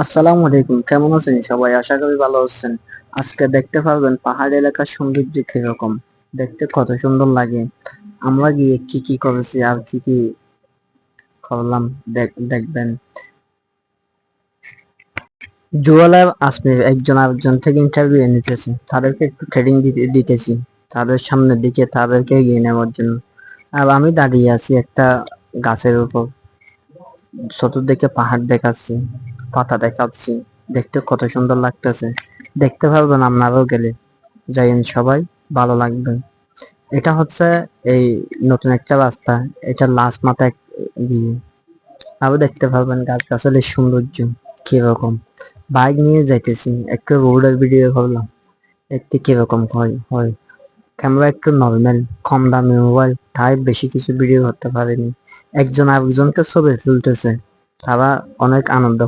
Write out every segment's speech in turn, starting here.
আসসালামু আলাইকুম, কেমন আছেন সবাই? আশা করি ভালো আছেন। আজকে দেখতে পারবেন পাহাড় এলাকার সৌন্দর্য কিরকম, দেখতে কত সুন্দর লাগে। আমরা গিয়ে কি কি করেছি আর কি কি করলাম দেখবেন। জুয়েলার আসবে একজন আরেকজন থেকে ইন্টারভিউ নিতেছে, তাদেরকে একটু ট্রেনিং দিতেছি, তাদের সামনের দিকে তাদেরকে এগিয়ে নেওয়ার জন্য। আর আমি দাঁড়িয়ে আছি একটা গাছের উপর, চতুর্দিকে পাহাড় দেখাচ্ছি, পাতা দেখাচ্ছি, দেখতে কত সুন্দর লাগতেছে। দেখতে পারবেন আপনারাও গেলে, যাইন সবাই, ভালো লাগবে। এটা হচ্ছে এই নতুন একটা রাস্তা, এটা লাস্ট মাথা দিয়ে আরো দেখতে পারবেন গাছ গাছালির সৌন্দর্য কিরকম। বাইক নিয়ে যাইতেছি, একটু রোডের ভিডিও করলাম, দেখতে কিরকম হয়। ক্যামেরা একটু নর্মাল, কম দামি মোবাইল, তাই বেশি কিছু ভিডিও করতে পারিনি। একজন আরেকজনকে ছবি তুলতেছে, তারা অনেক আনন্দ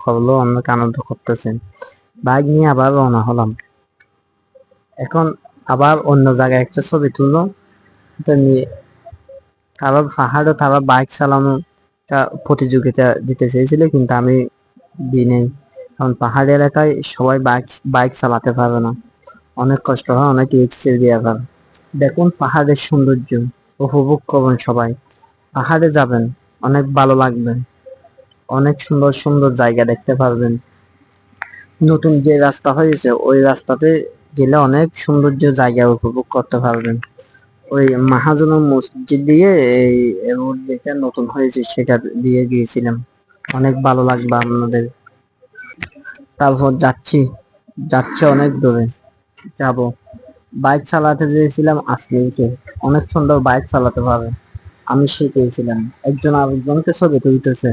করলো, অনেক আনন্দ করতেছে। বাইক নিয়ে আবার রওনা হলাম। এখন আবার অন্য জায়গায় একটা ছবি তুললো, এটা নিয়ে আবার পাহাড়ে তারা বাইক চালানো প্রতিযোগিতা দিতে চেয়েছিল, কিন্তু আমি দিই নাই। কারণ পাহাড়ি এলাকায় সবাই বাইক বাইক চালাতে পারবে না, অনেক কষ্ট হয়, অনেক রিস্কের ব্যাপার। দেখুন পাহাড়ের সৌন্দর্য উপভোগ করুন সবাই। পাহাড়ে যাবেন, অনেক ভালো লাগবে, অনেক সুন্দর সুন্দর জায়গা দেখতে পারবেন। নতুন যে রাস্তা হয়েছে ওই রাস্তাতে গেলে অনেক সৌন্দর্য জায়গা উপভোগ করতে পারবেন। ওই মাহাজনের মসজিদ দিয়ে এই রোড যেটা নতুন হয়েছে সেটা দিয়ে গিয়েছিলাম, অনেক ভালো লাগবে আপনাদের। তারপর যাচ্ছি অনেক দূরে, যাব। বাইক চালাতে দিয়েছিলাম আজকে, অনেক সুন্দর বাইক চালাতে পারে, আমি শিখিয়েছিলাম। একজন আরেকজনকে ছবি তুলতেছে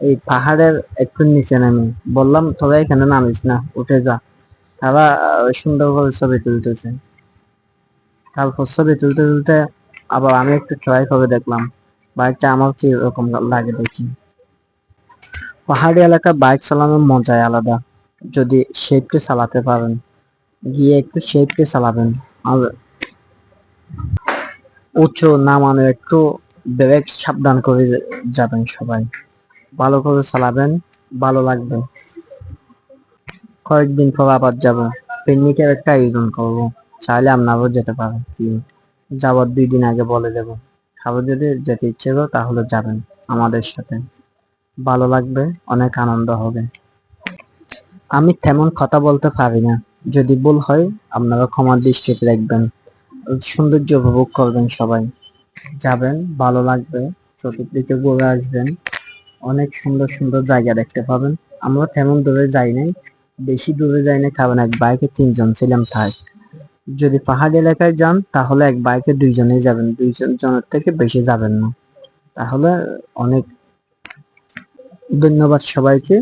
এই পাহাড়ের একটু নিচে নামে, বললাম তবে এখানে নামিস না, উঠে যা। তারা সুন্দর করে ছবি তুলতেছে। তারপর ছবি তুলতে তুলতে আবার আমি একটু ট্রাই করে দেখলাম বাইকটা আমার কি রকম লাগে দেখি। পাহাড়ি এলাকা বাইক চালানোর মজাই আলাদা, যদি সেফটি চালাতে পারেন, গিয়ে একটু সেফটি চালাবেন। আর উঁচু নামানো একটু ব্রেক সাবধান করে যাবেন সবাই, ভালো করে চালাবেন, ভালো লাগবে। কয়েকদিন পর আবার যাবো, পিকনিকের একটা আয়োজন করবো, চাইলে আপনারাও যেতে পারেন। কি যাওয়ার 2 দিন আগে বলে দেবো, আবার যদি যেতে ইচ্ছে করো তাহলে যাবেন আমাদের সাথে, ভালো লাগবে, অনেক আনন্দ হবে। আমি তেমন কথা বলতে পারি না, যদি ভুল হয় আপনারা ক্ষমার দৃষ্টিতে দেখবেন। সৌন্দর্য উপভোগ করবেন সবাই, যাবেন, ভালো লাগবে, চতুর্দিকে ঘুরে আসবেন, অনেক সুন্দর সুন্দর জায়গা দেখতে পাবেন। আমরা তেমন দূরে যাই নাই, বেশি দূরে যাই না, কারণ এক বাইকে 3 জন ছিলাম তাই। যদি পাহাড়ি এলাকায় যান তাহলে এক বাইকে 2 জনেই যাবেন, 2 জনের থেকে বেশি যাবেন না। তাহলে অনেক ধন্যবাদ সবাইকে।